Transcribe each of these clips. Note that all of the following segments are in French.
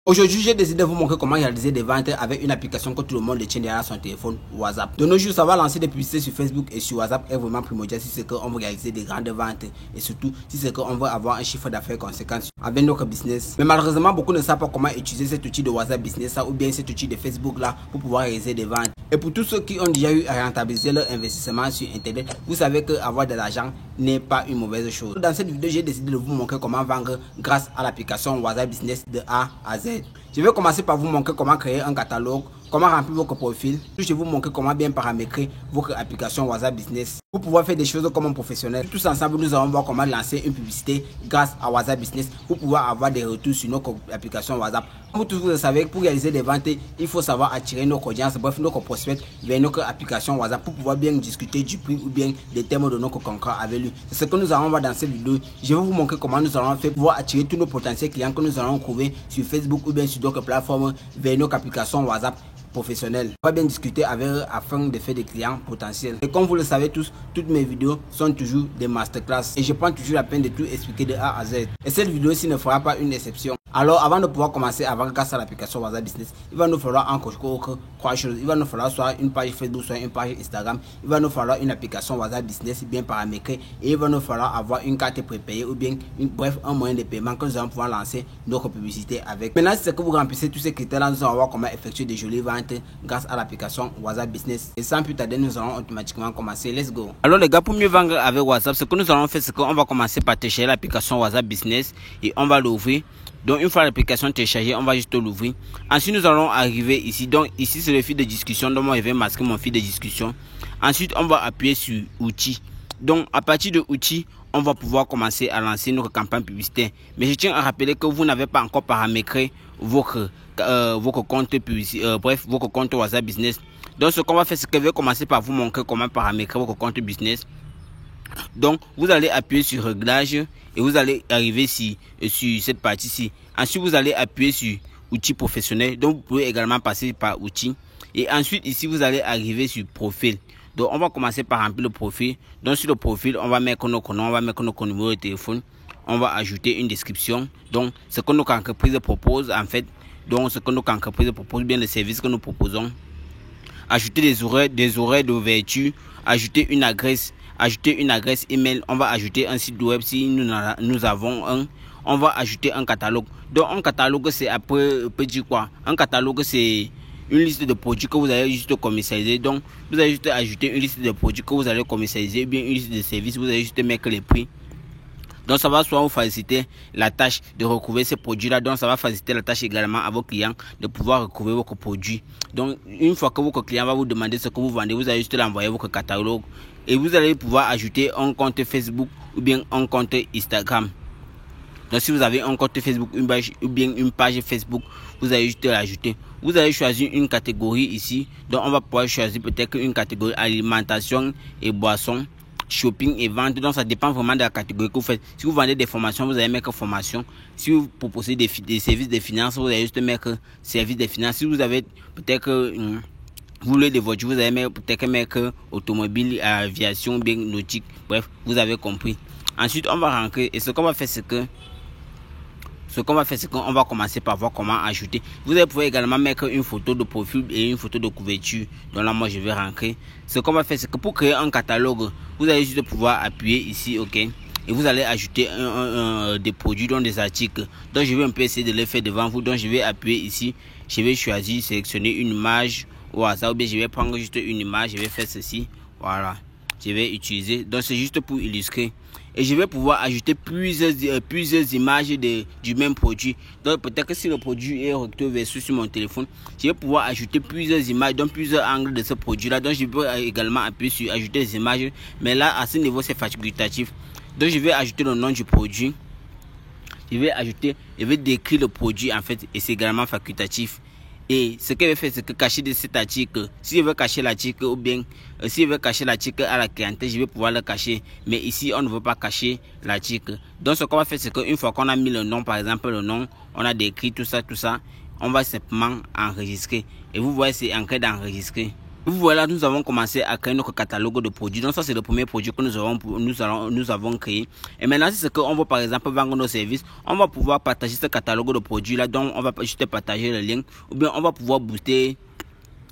Aujourd'hui, j'ai décidé de vous montrer comment réaliser des ventes avec une application que tout le monde détient derrière son téléphone, WhatsApp. De nos jours, savoir lancer des publicités sur Facebook et sur WhatsApp est vraiment primordial si c'est qu'on veut réaliser des grandes ventes et surtout si c'est qu'on veut avoir un chiffre d'affaires conséquent avec notre business. Mais malheureusement, beaucoup ne savent pas comment utiliser cet outil de WhatsApp Business ou bien cet outil de Facebook là pour pouvoir réaliser des ventes. Et pour tous ceux qui ont déjà eu à rentabiliser leur investissement sur Internet, vous savez que avoir de l'argent n'est pas une mauvaise chose. Dans cette vidéo, j'ai décidé de vous montrer comment vendre grâce à l'application WhatsApp Business de A à Z. Je vais commencer par vous montrer comment créer un catalogue, comment remplir votre profil. Je vais vous montrer comment bien paramétrer votre application WhatsApp Business pour pouvoir faire des choses comme un professionnel. Tous ensemble, nous allons voir comment lancer une publicité grâce à WhatsApp Business pour pouvoir avoir des retours sur notre application WhatsApp. Comme tous vous le savez, pour réaliser des ventes, il faut savoir attirer notre audience, bref, notre prospect vers notre application WhatsApp pour pouvoir bien discuter du prix ou bien des thèmes de notre concurrent avec lui. C'est ce que nous allons voir dans cette vidéo. Je vais vous montrer comment nous allons faire pour pouvoir attirer tous nos potentiels clients que nous allons trouver sur Facebook ou bien sur d'autres plateformes vers notre application WhatsApp professionnel. On va bien discuter avec eux afin de faire des clients potentiels. Et comme vous le savez tous, toutes mes vidéos sont toujours des masterclass et je prends toujours la peine de tout expliquer de A à Z. Et cette vidéo-ci ne fera pas une exception. Alors avant de pouvoir commencer à vendre grâce à l'application WhatsApp Business, il va nous falloir encore trois choses. Il va nous falloir soit une page Facebook, soit une page Instagram. Il va nous falloir une application WhatsApp Business bien paramétrée et il va nous falloir avoir une carte prépayée ou bien bref un moyen de paiement que nous allons pouvoir lancer notre publicité avec. Maintenant, si c'est que vous remplissez tous ces critères-là, nous allons voir comment effectuer des jolies ventes grâce à l'application WhatsApp Business. Et sans plus tarder, nous allons automatiquement commencer. Let's go. Alors les gars, pour mieux vendre avec WhatsApp, ce que nous allons faire, c'est qu'on va commencer par télécharger l'application WhatsApp Business et on va l'ouvrir. Donc une fois l'application téléchargée, on va juste l'ouvrir. Ensuite nous allons arriver ici. Donc ici c'est le fil de discussion. Donc moi je vais masquer mon fil de discussion. Ensuite on va appuyer sur outils. Donc à partir de outils, on va pouvoir commencer à lancer notre campagne publicitaire. Mais je tiens à rappeler que vous n'avez pas encore paramétré votre compte publicitaire, bref votre compte WhatsApp Business. Donc ce qu'on va faire, c'est que je vais commencer par vous montrer comment paramétrer votre compte business. Donc vous allez appuyer sur réglage et vous allez arriver sur cette partie-ci. Ensuite vous allez appuyer sur outils professionnels. Donc vous pouvez également passer par outils. Et ensuite ici vous allez arriver sur profil. Donc on va commencer par remplir le profil. Donc sur le profil on va mettre notre nom, on va mettre notre numéro de téléphone. On va ajouter une description. Donc ce que notre entreprise propose en fait. Donc ce que notre entreprise propose, bien le service que nous proposons. Ajouter des horaires d'ouverture. Ajouter une adresse email. On va ajouter un site web si nous avons un. On va ajouter un catalogue. Donc un catalogue c'est après peut dire quoi? Un catalogue c'est une liste de produits que vous allez juste commercialiser. Donc vous allez juste ajouter une liste de produits que vous allez commercialiser, bien une liste de services. Vous allez juste mettre les prix. Donc ça va soit vous faciliter la tâche de recouvrir ces produits là. Donc ça va faciliter la tâche également à vos clients de pouvoir recouvrir votre produit. Donc une fois que votre client va vous demander ce que vous vendez, vous allez juste l'envoyer votre catalogue et vous allez pouvoir ajouter un compte Facebook ou bien un compte Instagram. Donc si vous avez un compte Facebook ou bien une page Facebook, vous allez juste l'ajouter. Vous allez choisir une catégorie ici. Donc on va pouvoir choisir peut-être une catégorie alimentation et boissons, shopping et vente. Donc ça dépend vraiment de la catégorie que vous faites. Si vous vendez des formations, vous allez mettre formation. Si vous proposez des services de finances, vous allez juste mettre services de finances. Si vous avez peut-être vous voulez des voitures, vous allez peut-être mettre automobile, aviation, bien nautique. Bref, vous avez compris. Ensuite on va rentrer et ce qu'on va faire c'est qu'on va commencer par voir comment ajouter. Vous allez pouvoir également mettre une photo de profil et une photo de couverture. Donc là, moi, je vais rentrer. Ce qu'on va faire, c'est que pour créer un catalogue, vous allez juste pouvoir appuyer ici, OK. Et vous allez ajouter des produits, donc des articles. Donc, je vais un peu essayer de les faire devant vous. Donc, je vais appuyer ici. Je vais choisir, sélectionner une image au hasard. Ou bien, je vais prendre juste une image. Je vais faire ceci. Voilà. Je vais utiliser. Donc, c'est juste pour illustrer. Et je vais pouvoir ajouter plusieurs images du même produit. Donc peut-être que si le produit est recto verso sur mon téléphone, je vais pouvoir ajouter plusieurs images, donc plusieurs angles de ce produit-là. Donc je peux également appuyer sur ajouter des images. Mais là, à ce niveau, c'est facultatif. Donc je vais ajouter le nom du produit. Je vais décrire le produit en fait et c'est également facultatif. Et ce que je vais faire, c'est que cacher de cet article. Si je veux cacher l'article ou bien si je veux cacher l'article à la clientèle, je vais pouvoir le cacher. Mais ici, on ne veut pas cacher l'article. Donc, ce qu'on va faire, c'est qu'une fois qu'on a mis le nom, par exemple, le nom, on a décrit tout ça, on va simplement enregistrer. Et vous voyez, c'est en train d'enregistrer. Vous voyez là, nous avons commencé à créer notre catalogue de produits. Donc ça, c'est le premier produit que nous avons créé. Et maintenant, si c'est qu'on veut par exemple vendre nos services, on va pouvoir partager ce catalogue de produits là. Donc on va juste partager le lien, ou bien on va pouvoir booster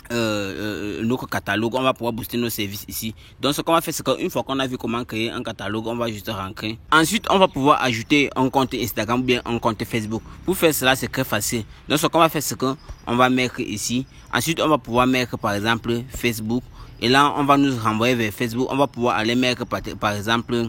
notre catalogue, on va pouvoir booster nos services ici. Donc ce qu'on va faire, c'est qu'une fois qu'on a vu comment créer un catalogue, on va juste rentrer. Ensuite on va pouvoir ajouter un compte Instagram ou bien un compte Facebook. Pour faire cela, c'est très facile. Donc ce qu'on va faire, c'est qu'on va mettre ici. Ensuite on va pouvoir mettre par exemple Facebook, et là on va nous renvoyer vers Facebook. On va pouvoir aller mettre par exemple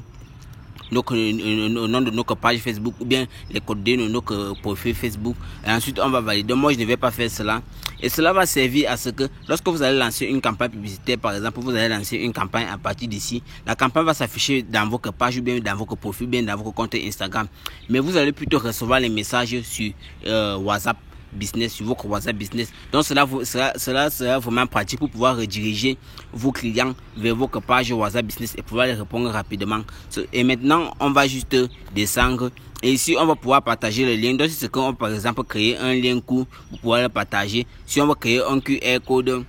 le nom de notre page Facebook, ou bien les coordonnées de notre profil Facebook, et ensuite on va valider. Moi je ne vais pas faire cela, et cela va servir à ce que lorsque vous allez lancer une campagne publicitaire, par exemple vous allez lancer une campagne à partir d'ici, la campagne va s'afficher dans votre page ou bien dans votre profil, bien dans votre compte Instagram, mais vous allez plutôt recevoir les messages sur WhatsApp Business, sur votre WhatsApp Business. Donc cela sera vraiment pratique pour pouvoir rediriger vos clients vers votre page WhatsApp Business et pouvoir les répondre rapidement. Et maintenant on va juste descendre, et ici on va pouvoir partager le lien. Donc si c'est qu'on va par exemple créer un lien court pour pouvoir le partager, si on va créer un QR code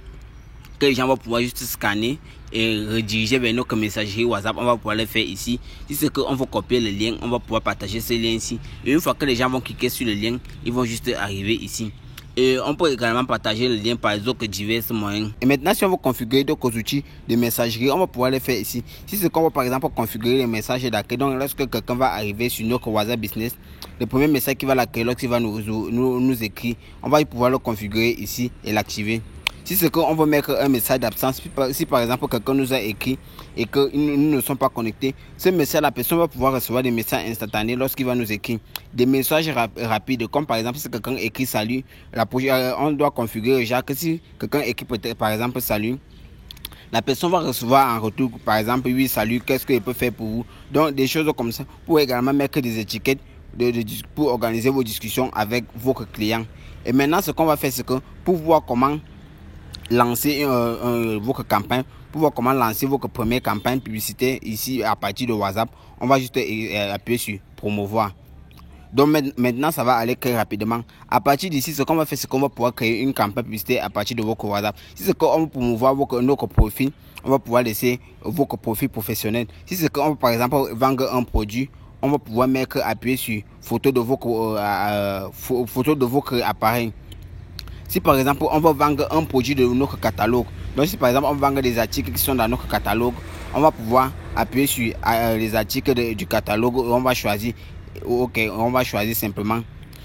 que les gens vont pouvoir juste scanner et rediriger vers notre messagerie WhatsApp, on va pouvoir le faire ici. Si c'est qu'on veut copier le lien, on va pouvoir partager ce lien ici, et une fois que les gens vont cliquer sur le lien, ils vont juste arriver ici. Et on peut également partager le lien par les autres divers moyens. Et maintenant, si on veut configurer d'autres outils de messagerie, on va pouvoir le faire ici. Si c'est qu'on va par exemple configurer les messages d'accueil, donc lorsque quelqu'un va arriver sur notre WhatsApp Business, le premier message qui va l'accueillir, lorsqu'il va nous écrire, on va pouvoir le configurer ici et l'activer. Si c'est qu'on veut mettre un message d'absence, si par exemple quelqu'un nous a écrit et que nous ne sommes pas connectés, ce message, la personne va pouvoir recevoir des messages instantanés lorsqu'il va nous écrire. Des messages rapides, comme par exemple si quelqu'un écrit salut, on doit configurer déjà que si quelqu'un écrit peut-être par exemple salut, la personne va recevoir en retour par exemple oui salut, qu'est-ce qu'il peut faire pour vous. Donc des choses comme ça, pour également mettre des étiquettes pour organiser vos discussions avec vos clients. Et maintenant ce qu'on va faire, c'est que pour voir comment lancer votre campagne, pour voir comment lancer votre première campagne publicitaire ici à partir de WhatsApp, on va juste appuyer sur promouvoir. Donc maintenant ça va aller très rapidement. À partir d'ici, ce qu'on va faire, c'est qu'on va pouvoir créer une campagne publicitaire à partir de votre WhatsApp. Si c'est qu'on veut promouvoir notre profil, on va pouvoir laisser votre profil professionnel. Si c'est qu'on veut par exemple vendre un produit, on va pouvoir appuyer sur photo de votre appareil. Si par exemple on va vendre un produit de notre catalogue, donc si par exemple on vend des articles qui sont dans notre catalogue, on va pouvoir appuyer sur les articles du catalogue, et on va choisir, ok, on va choisir simplement.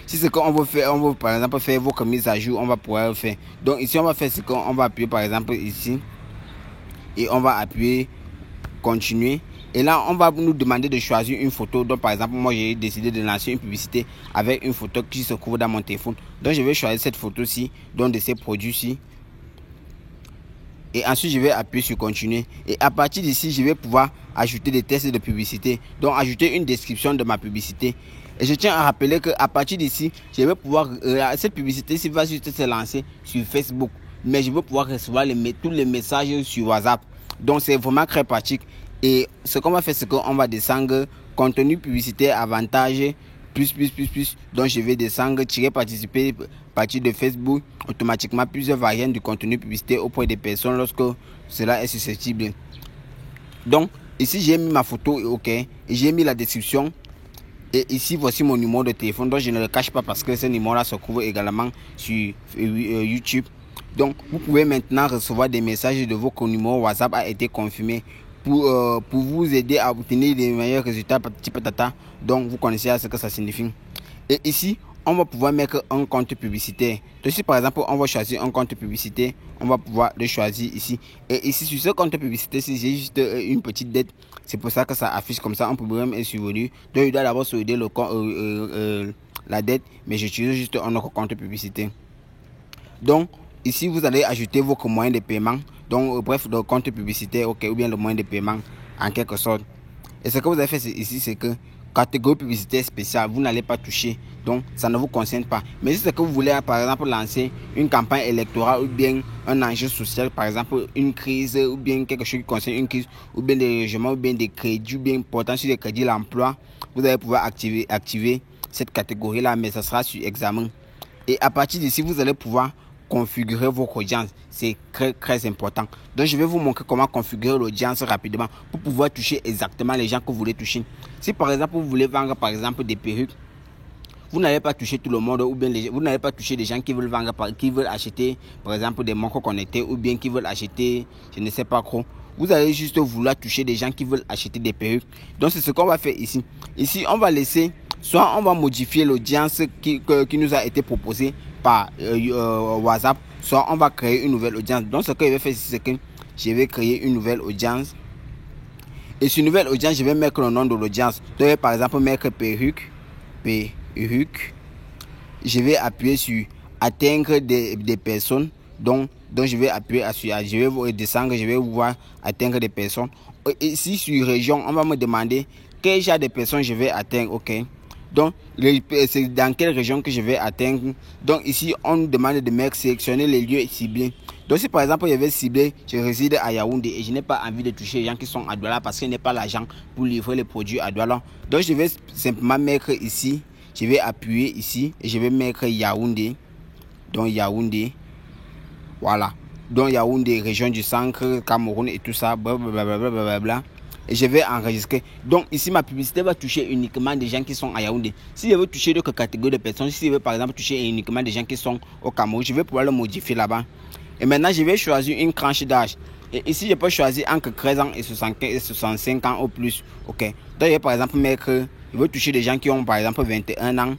Si c'est qu'on veut faire, on veut par exemple faire votre mise à jour, on va pouvoir le faire. Donc ici on va faire ce qu'on va appuyer par exemple ici, et on va appuyer continuer. Et là, on va nous demander de choisir une photo. Donc, par exemple, moi, j'ai décidé de lancer une publicité avec une photo qui se trouve dans mon téléphone. Donc, je vais choisir cette photo-ci, donc de ces produits-ci. Et ensuite, je vais appuyer sur continuer. Et à partir d'ici, je vais pouvoir ajouter des textes de publicité. Donc, ajouter une description de ma publicité. Et je tiens à rappeler qu'à partir d'ici, je vais pouvoir... cette publicité-ci va juste se lancer sur Facebook. Mais je vais pouvoir recevoir tous les messages sur WhatsApp. Donc, c'est vraiment très pratique. Et ce qu'on va faire, c'est qu'on va descendre contenu publicitaire, avantage, plus. Donc je vais descendre, tirer participer, partir de Facebook, automatiquement plusieurs variantes du contenu publicitaire auprès des personnes lorsque cela est susceptible. Donc ici j'ai mis ma photo, ok, et j'ai mis la description. Et ici voici mon numéro de téléphone. Donc je ne le cache pas parce que ce numéro là se trouve également sur YouTube. Donc vous pouvez maintenant recevoir des messages de votre numéro WhatsApp a été confirmé. Pour vous aider à obtenir des meilleurs résultats, petit patata. Donc vous connaissez ce que ça signifie. Et ici on va pouvoir mettre un compte publicitaire. Donc si par exemple on va choisir un compte publicitaire, on va pouvoir le choisir ici. Et ici sur ce compte publicitaire, si j'ai juste une petite dette, c'est pour ça que ça affiche comme ça, un problème est survenu. Donc il doit d'abord sauver la dette, mais j'utilise juste un autre compte publicitaire. Donc ici vous allez ajouter votre moyen de paiement. Donc bref, le compte publicitaire, ok, ou bien le moyen de paiement en quelque sorte. Et ce que vous avez fait ici, c'est que catégorie publicitaire spéciale, vous n'allez pas toucher. Donc ça ne vous concerne pas. Mais si c'est que vous voulez par exemple lancer une campagne électorale ou bien un enjeu social, par exemple une crise ou bien quelque chose qui concerne une crise, ou bien des logements, ou bien des crédits, ou bien portant sur les crédits l'emploi, vous allez pouvoir activer cette catégorie là, mais ça sera sur examen. Et à partir d'ici, vous allez pouvoir configurer votre audience. C'est très important. Donc, je vais vous montrer comment configurer l'audience rapidement pour pouvoir toucher exactement les gens que vous voulez toucher. Si par exemple, vous voulez vendre par exemple des perruques, vous n'allez pas toucher tout le monde, ou bien vous n'allez pas toucher des gens qui veulent vendre, qui veulent acheter par exemple des montres connectées, ou bien qui veulent acheter, je ne sais pas quoi. Vous allez juste vouloir toucher des gens qui veulent acheter des perruques. Donc c'est ce qu'on va faire ici. Ici, on va laisser, soit on va modifier l'audience qui nous a été proposée par WhatsApp, soit on va créer une nouvelle audience. Donc ce que je vais faire, c'est que je vais créer une nouvelle audience. Et sur une nouvelle audience, je vais mettre le nom de l'audience. Donc par exemple, mettre perruque. Je vais appuyer sur atteindre des personnes. Donc je vais appuyer sur, je vais descendre, je vais voir atteindre des personnes. Et ici sur région, on va me demander quel genre de personnes je vais atteindre. Ok. Donc c'est dans quelle région que je vais atteindre. Donc ici on nous demande de mettre sélectionner les lieux ciblés. Donc si par exemple je vais cibler, je réside à Yaoundé et je n'ai pas envie de toucher les gens qui sont à Douala parce que je n'ai pas l'argent pour livrer les produits à Douala. Donc je vais simplement mettre ici. Je vais appuyer ici et je vais mettre Yaoundé. Donc Yaoundé. Voilà. Donc Yaoundé, région du centre, Cameroun et tout ça. Blablabla. Et je vais enregistrer. Donc ici, ma publicité va toucher uniquement des gens qui sont à Yaoundé. Si je veux toucher d'autres catégories de personnes, si je veux par exemple toucher uniquement des gens qui sont au Cameroun, je vais pouvoir le modifier là-bas. Et maintenant, je vais choisir une tranche d'âge. Et ici, je peux choisir entre 13 ans et 75 et 65 ans au plus. Ok. Donc, je vais par exemple mettre... Je veux toucher des gens qui ont par exemple 21 ans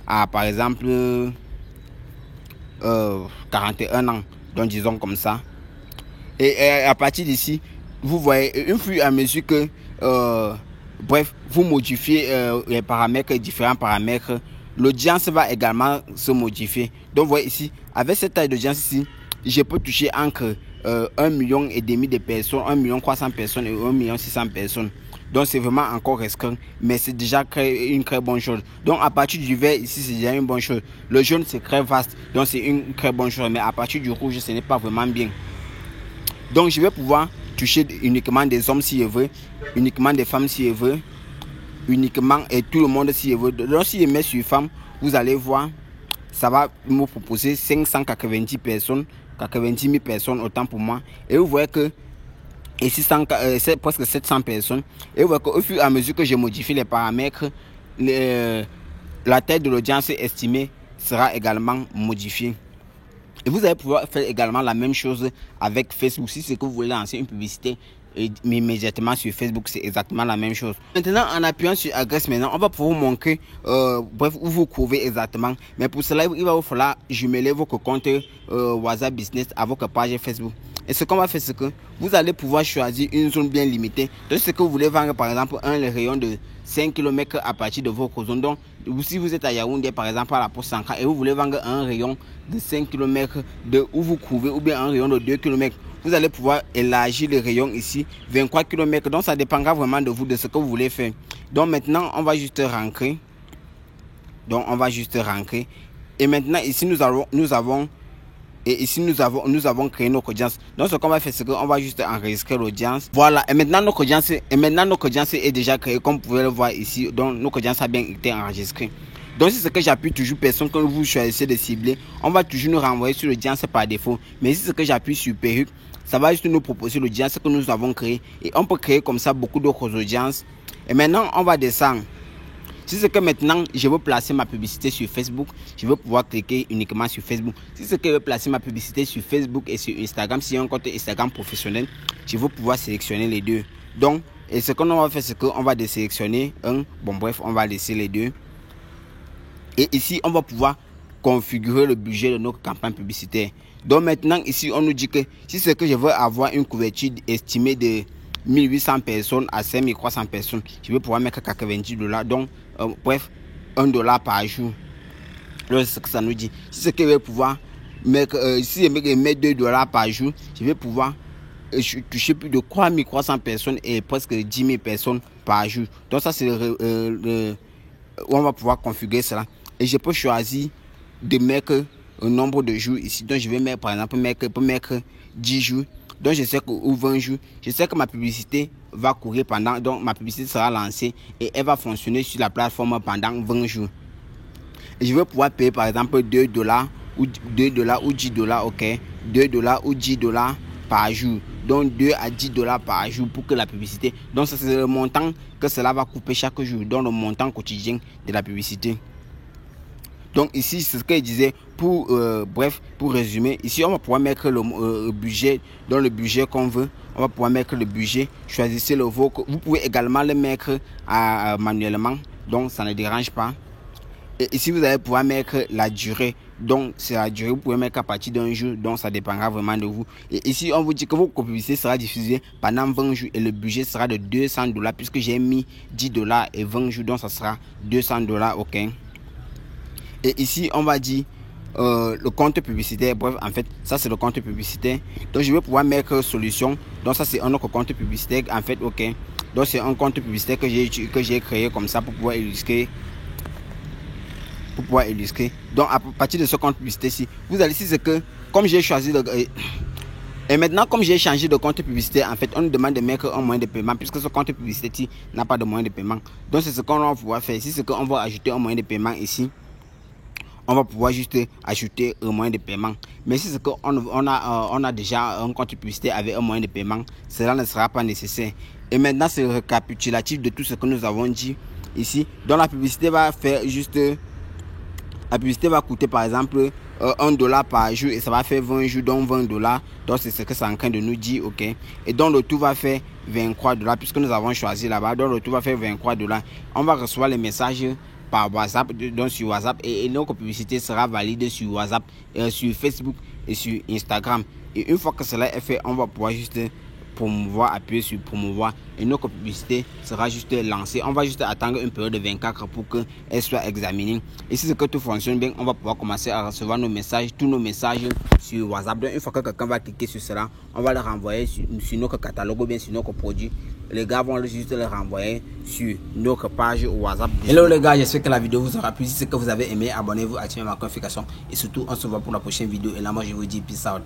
à par exemple 41 ans. Donc disons comme ça. Et à partir d'ici, vous voyez, une fois à mesure que bref, vous modifiez les paramètres, différents paramètres, l'audience va également se modifier. Donc vous voyez ici, avec cette taille d'audience ici, je peux toucher entre 1,5 million de personnes, 1,3 million personnes et 1,6 million personnes. Donc c'est vraiment encore restreint, mais c'est déjà une très bonne chose. Donc à partir du vert ici, c'est déjà une bonne chose. Le jaune c'est très vaste, donc c'est une très bonne chose, mais à partir du rouge, ce n'est pas vraiment bien. Donc je vais pouvoir toucher uniquement des hommes si je veux, uniquement des femmes si je veux, uniquement et tout le monde si je veux. Donc si je mets sur femmes, vous allez voir, ça va me proposer 590 personnes, 90 000 personnes, autant pour moi. Et vous voyez que ici, c'est presque 700 personnes. Et vous voyez qu'au fur et à mesure que je modifie les paramètres, la taille de l'audience estimée sera également modifiée. Et vous allez pouvoir faire également la même chose avec Facebook. Si c'est que vous voulez lancer une publicité immédiatement sur Facebook, c'est exactement la même chose. Maintenant, en appuyant sur adresse maintenant, on va pouvoir vous montrer bref, où vous trouvez exactement. Mais pour cela, il va vous falloir jumeler votre compte WhatsApp Business à votre page Facebook. Et ce qu'on va faire, c'est que vous allez pouvoir choisir une zone bien limitée. Donc, ce que vous voulez vendre, par exemple, un rayon de 5 km à partir de votre zone. Donc, si vous êtes à Yaoundé, par exemple, à la Poste Centrale, et vous voulez vendre un rayon de 5 km de où vous trouvez, ou bien un rayon de 2 km, vous allez pouvoir élargir le rayon ici, 23 km. Donc, ça dépendra vraiment de vous, de ce que vous voulez faire. Donc, maintenant, on va juste rentrer. Et maintenant, ici, nous avons créé notre audience. Donc ce qu'on va faire, c'est qu'on va juste enregistrer l'audience. Voilà, et maintenant notre audience est déjà créée, comme vous pouvez le voir ici. Donc notre audience a bien été enregistrée. Donc c'est ce que j'appuie toujours personne quand vous choisissez de cibler, on va toujours nous renvoyer sur l'audience par défaut. Mais si c'est ce que j'appuie sur perruque, ça va juste nous proposer l'audience que nous avons créée. Et on peut créer comme ça beaucoup d'autres audiences. Et maintenant on va descendre. Si c'est que maintenant je veux placer ma publicité sur Facebook, je veux pouvoir cliquer uniquement sur Facebook. Si c'est que je veux placer ma publicité sur Facebook et sur Instagram, si j'ai un compte Instagram professionnel, je veux pouvoir sélectionner les deux. Donc, et ce qu'on va faire, c'est qu'on va désélectionner un. Bon bref, on va laisser les deux. Et ici, on va pouvoir configurer le budget de notre campagne publicitaire. Donc maintenant, ici, on nous dit que si c'est que je veux avoir une couverture estimée de 1800 personnes à 5300 personnes, je vais pouvoir mettre $90. Donc, bref, $1 par jour. C'est ce que ça nous dit. Si c'est que je vais pouvoir mettre, si je mets $2 par jour, je vais pouvoir toucher plus de 3300 personnes et presque 10 000 personnes par jour. Donc, ça, c'est où on va pouvoir configurer cela. Et je peux choisir de mettre un nombre de jours ici. Donc, je vais mettre, par exemple, mettre 10 jours. Donc je sais que, ou 20 jours, je sais que ma publicité va courir pendant, donc ma publicité sera lancée et elle va fonctionner sur la plateforme pendant 20 jours. Et je vais pouvoir payer par exemple $2 ou 2 dollars ou 10 dollars, ok, 2 dollars ou 10 dollars par jour. Donc 2 à 10 dollars par jour pour que la publicité. Donc ça c'est le montant que cela va couper chaque jour, donc le montant quotidien de la publicité. Donc ici c'est ce qu'il disait. Pour bref, pour résumer, ici on va pouvoir mettre le budget, dans le budget qu'on veut. On va pouvoir mettre le budget. Choisissez le vôtre. Vous pouvez également le mettre manuellement, donc ça ne dérange pas. Et ici vous allez pouvoir mettre la durée. Donc c'est la durée, vous pouvez mettre à partir d'un jour, donc ça dépendra vraiment de vous. Et ici on vous dit que votre publicité sera diffusée pendant 20 jours et le budget sera de 200 dollars puisque j'ai mis 10 dollars et 20 jours, donc ça sera 200 dollars, ok. Et ici on va dire le compte publicitaire. Bref, en fait ça c'est le compte publicitaire, donc je vais pouvoir mettre solution. Donc ça c'est un autre compte publicitaire en fait, ok. Donc c'est un compte publicitaire que j'ai créé comme ça pour pouvoir illustrer. Donc à partir de ce compte publicitaire ici, vous allez ici, c'est que comme j'ai choisi et maintenant comme j'ai changé de compte publicitaire, en fait on nous demande de mettre un moyen de paiement puisque ce compte publicitaire ici n'a pas de moyen de paiement. Donc c'est ce qu'on va pouvoir faire ici, c'est qu'on va ajouter un moyen de paiement ici. On va pouvoir juste ajouter un moyen de paiement. Mais si c'est qu'on a déjà un compte publicitaire avec un moyen de paiement, cela ne sera pas nécessaire. Et maintenant c'est le récapitulatif de tout ce que nous avons dit ici. Donc la publicité va faire juste, la publicité va coûter par exemple 1 dollar par jour et ça va faire 20 jours, donc 20 dollars. Donc c'est ce que c'est en train de nous dire, ok. Et donc le tout va faire 23 dollars puisque nous avons choisi là-bas. Donc le tout va faire 23 dollars. On va recevoir les messages par WhatsApp, donc sur WhatsApp, et notre publicité sera valide sur WhatsApp, sur Facebook et sur Instagram. Et une fois que cela est fait, on va pouvoir juste promouvoir, appuyer sur promouvoir et notre publicité sera juste lancée. On va juste attendre une période de 24 heures pour qu'elle soit examinée. Et si c'est que tout fonctionne bien, on va pouvoir commencer à recevoir nos messages, tous nos messages sur WhatsApp. Donc une fois que quelqu'un va cliquer sur cela, on va le renvoyer sur notre catalogue ou bien sur notre produit. Les gars vont juste le renvoyer sur notre page WhatsApp. Hello les gars, j'espère que la vidéo vous aura plu. Si c'est que vous avez aimé, abonnez-vous, activez la notification et surtout on se voit pour la prochaine vidéo. Et là moi je vous dis peace out.